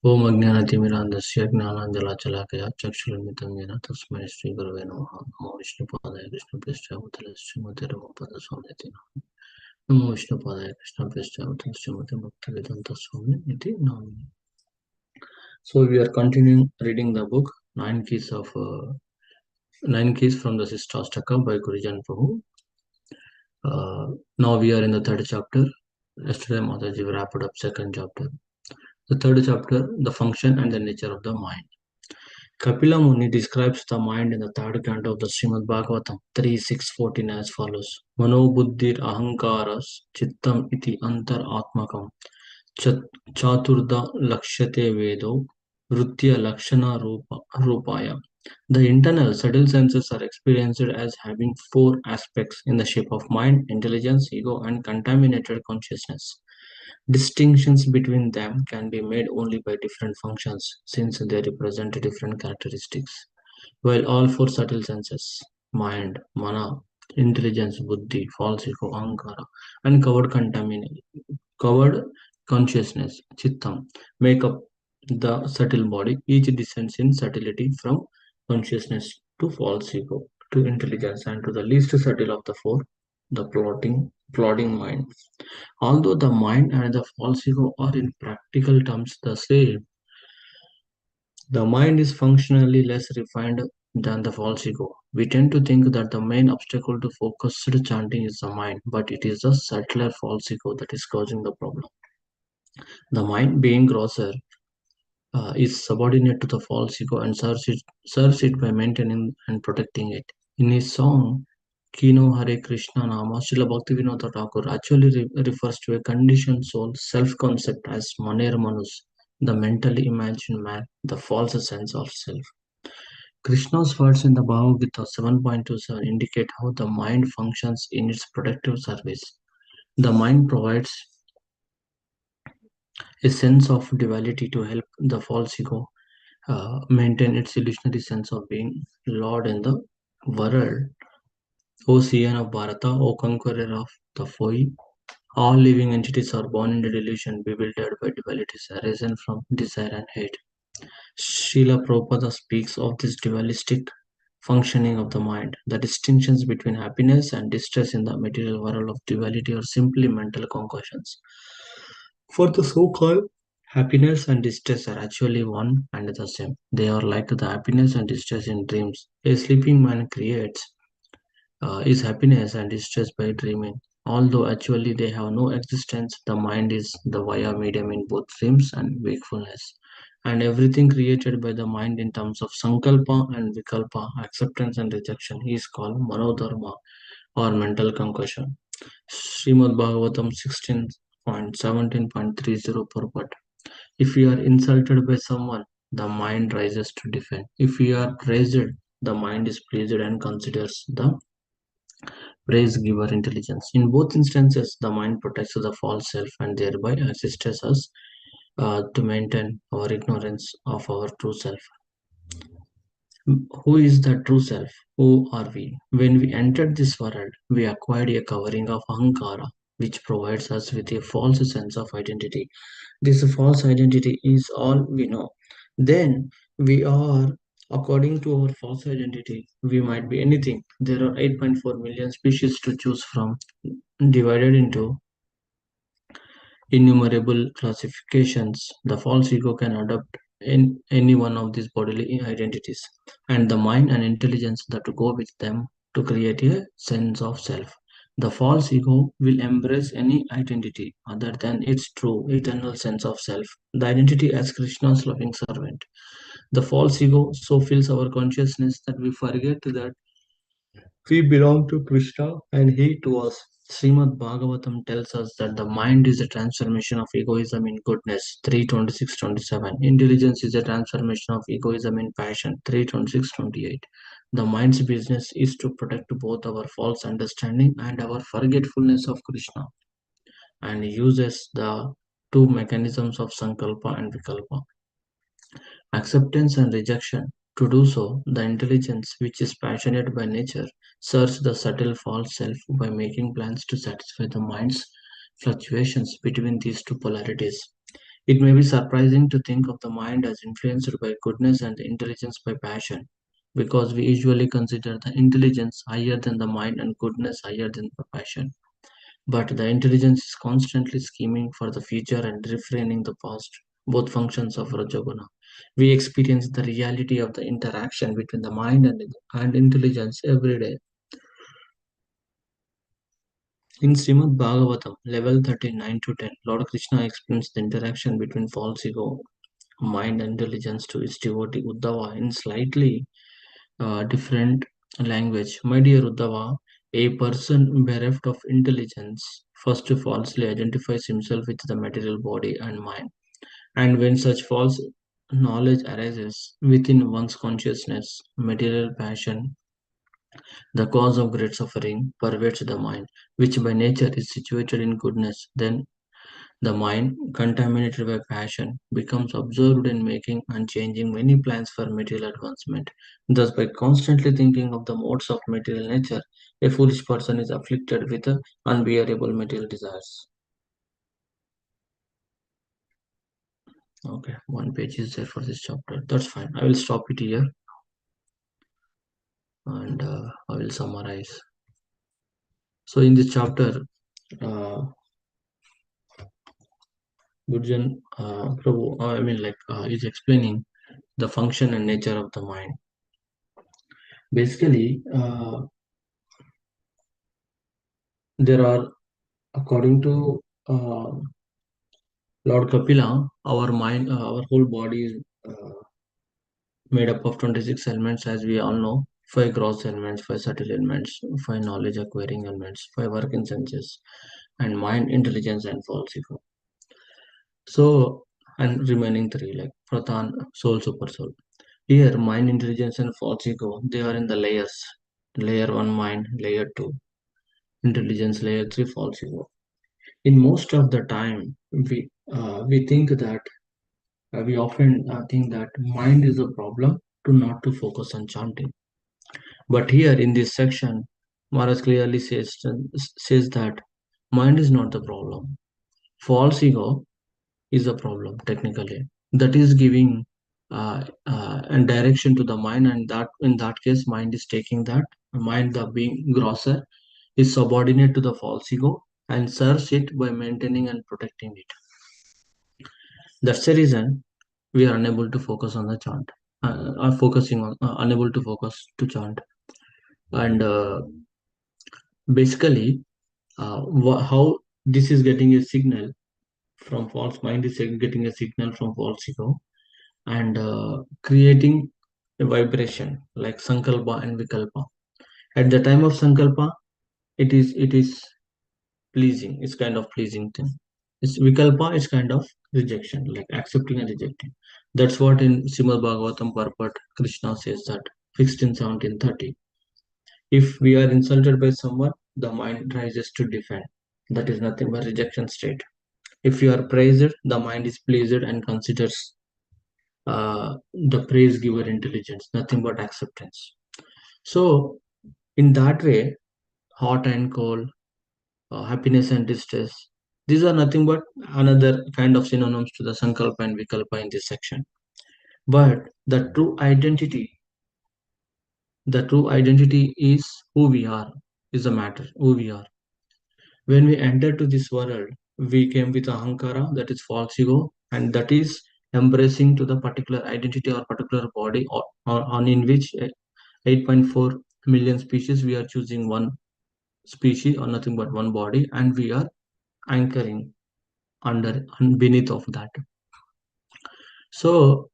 ओम अज्ञानतिमिरान्धस्य ज्ञानाञ्जलाशलाकया चक्षुरुन्मिलितं येन तस्मै श्रीगुरवे नमः। नमो विष्णुपादाय कृष्णप्रेष्ठाय भूतले श्रीमते रमापदस्वामिनिति नमः। नमो विष्णुपादाय कृष्णप्रेष्ठाय भूतले श्रीमते भक्तिवेदान्त स्वामी इति नामिने. So we are continuing reading the book Nine Keys from the Sisthastaka by Gurujan Prabhu. Now we are in the third chapter. Yesterday Mataji wrapped up second chapter. The third chapter, the function and the nature of the mind. Kapila Muni describes the mind in the third canto of the Srimad Bhagavatam 3.6.14 as follows. Mano buddhir ahankaras chittam iti antar atmakam chaturda lakshyate vedo vrutya lakshana rupaya. The internal subtle senses are experienced as having four aspects in the shape of mind, intelligence, ego, and contaminated consciousness. Distinctions between them can be made only by different functions, since they represent different characteristics. While all four subtle senses, mind, mana, intelligence, buddhi, false ego, ahankara, and covered consciousness, chittam, make up the subtle body, each descends in subtlety from consciousness to false ego, to intelligence, and to the least subtle of the four, the plodding mind. Although the mind and the false ego are in practical terms the same, the mind is functionally less refined than the false ego. We tend to think that the main obstacle to focused chanting is the mind, but it is the subtler false ego that is causing the problem. The mind, being grosser, is subordinate to the false ego and serves it by maintaining and protecting it. In his song, Kino Hare Krishna Nama, Srila Bhaktivinoda Thakur actually refers to a conditioned soul self-concept as Maner Manus, the mentally imagined man, the false sense of self. Krishna's words in the Bhagavad Gita 7.27 indicate how the mind functions in its protective service. The mind provides a sense of duality to help the false ego maintain its illusionary sense of being Lord in the world. O Sian of Bharata, O conqueror of the foe, all living entities are born in the delusion, bewildered by dualities arisen from desire and hate. Srila Prabhupada speaks of this dualistic functioning of the mind. The distinctions between happiness and distress in the material world of duality are simply mental concoctions. For the so-called happiness and distress are actually one and the same. They are like the happiness and distress in dreams. A sleeping man creates his happiness and distress by dreaming. Although actually they have no existence, the mind is the via medium in both dreams and wakefulness. And everything created by the mind in terms of sankalpa and vikalpa, acceptance and rejection, is called manodharma or mental concussion. Srimad Bhagavatam 16.17.30 purport. If we are insulted by someone, the mind rises to defend. If we are praised, the mind is pleased and considers the praise giver intelligence. In both instances, the mind protects the false self and thereby assists us to maintain our ignorance of our true self. Who is the true self? Who are we? When we entered this world, we acquired a covering of ahankara, which provides us with a false sense of identity. This false identity is all we know. Then we are, according to our false identity, we might be anything. There are 8.4 million species to choose from, divided into innumerable classifications. The false ego can adopt in any one of these bodily identities, and the mind and intelligence that go with them to create a sense of self. The false ego will embrace any identity other than its true eternal sense of self, the identity as Krishna's loving servant. The false ego so fills our consciousness that we forget that we belong to Krishna and he to us. Srimad Bhagavatam tells us that the mind is a transformation of egoism in goodness, 3:26-27. Intelligence is a transformation of egoism in passion, 3:26-28. The mind's business is to protect both our false understanding and our forgetfulness of Krishna, and uses the two mechanisms of Sankalpa and Vikalpa, acceptance and rejection. To do so, the intelligence, which is passionate by nature, serves the subtle false self by making plans to satisfy the mind's fluctuations between these two polarities. It may be surprising to think of the mind as influenced by goodness and the intelligence by passion, because we usually consider the intelligence higher than the mind and goodness higher than the passion. But the intelligence is constantly scheming for the future and refraining the past, both functions of Rajoguna. We experience the reality of the interaction between the mind and intelligence every day. In Srimad Bhagavatam, level 39 to 10, Lord Krishna explains the interaction between false ego, mind, and intelligence to its devotee Uddhava in slightly different language. My dear Uddhava, a person bereft of intelligence first falsely identifies himself with the material body and mind. And when such false knowledge arises within one's consciousness, material passion, the cause of great suffering, pervades the mind, which by nature is situated in goodness. Then the mind, contaminated by passion, becomes absorbed in making and changing many plans for material advancement. Thus, by constantly thinking of the modes of material nature, a foolish person is afflicted with unbearable material desires. Okay, one page is there for this chapter. That's fine. I will stop it here and I will summarize. So, in this chapter, Gurjan Prabhu, is explaining the function and nature of the mind. Basically, there are, according to Lord Kapila, our mind, our whole body is made up of 26 elements, as we all know. Five gross elements, five subtle elements, five knowledge acquiring elements, five working senses, and mind, intelligence, and false ego. So, and remaining three like Prathan, soul, super soul. Here, mind, intelligence, and false ego, they are in the layers. Layer 1, mind, layer 2, intelligence, layer 3, false ego. In most of the time, we think that we often think that mind is a problem to not to focus on chanting. But here in this section, Maharaj clearly says that mind is not the problem. False ego is a problem technically. That is giving and direction to the mind, and that in that case, mind is taking that mind, the being grosser, is subordinate to the false ego and serves it by maintaining and protecting it. That's the reason we are unable to focus on the chant, are focusing on unable to focus to chant. And basically, how this is getting a signal from false mind is getting a signal from false ego and creating a vibration like sankalpa and vikalpa. At the time of sankalpa, it is pleasing. It's kind of pleasing thing. It's vikalpa is kind of rejection, like accepting and rejecting. That's what in Srimad Bhagavatam purport Krishna says that 16, 17, 30. If we are insulted by someone, the mind rises to defend. That is nothing but rejection state. If you are praised, the mind is pleased and considers the praise giver intelligence, nothing but acceptance. So, in that way, hot and cold, happiness and distress, these are nothing but another kind of synonyms to the sankalpa and vikalpa in this section. But the true identity is who we are, is the matter, who we are. When we enter to this world, we came with ahankara, that is false ego, and that is embracing to the particular identity or particular body or on in which 8.4 million species we are choosing one species or nothing but one body, and we are anchoring under and beneath of that. So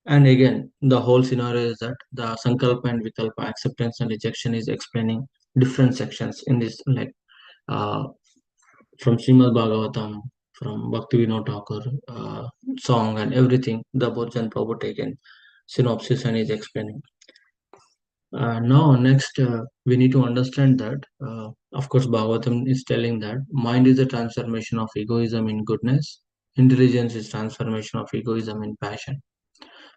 and again, the whole scenario is that the sankalpa and vikalpa, acceptance and rejection, is explaining different sections in this, like uh, from Srimad Bhagavatam, from Bhakti Vinod Thakur song and everything. The Bhojana Prabhu taken synopsis and is explaining. Now, next, we need to understand that, of course, Bhagavatam is telling that mind is a transformation of egoism in goodness, intelligence is transformation of egoism in passion.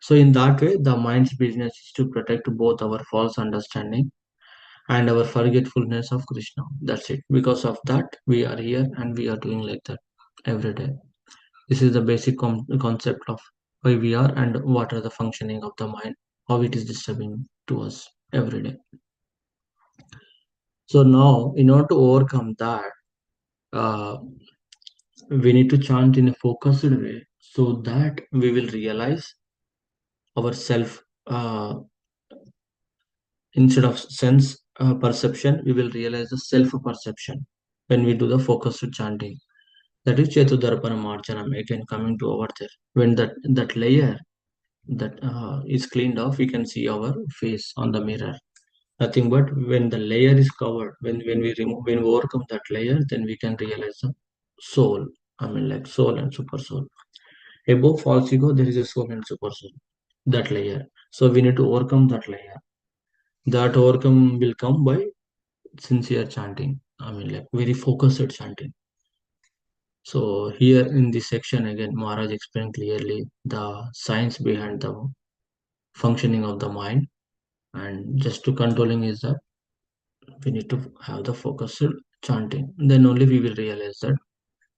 So, in that way, the mind's business is to protect both our false understanding and our forgetfulness of Krishna. That's it. Because of that, we are here and we are doing like that every day. This is the basic concept of why we are and what are the functioning of the mind, how it is disturbing to us every day. So now, in order to overcome that, uh, we need to chant in a focused way so that we will realize ourself. Instead of sense perception, we will realize the self perception when we do the focused chanting. That is Chetudarpana Marjanam. Again, coming to over there. When that layer that is cleaned off, we can see our face on the mirror. Nothing but when the layer is covered, when we overcome that layer, then we can realize the soul. I mean, like soul and super soul. Above false ego, there is a soul and super soul. That layer. So we need to overcome that layer. That overcome will come by sincere chanting. I mean, like very focused chanting. So here in this section again, Maharaj explained clearly the science behind the functioning of the mind, and just to controlling is that we need to have the focused chanting. Then only we will realize that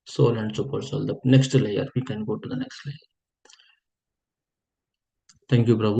soul and super soul. The next layer, we can go to the next layer. Thank you, Prabhu.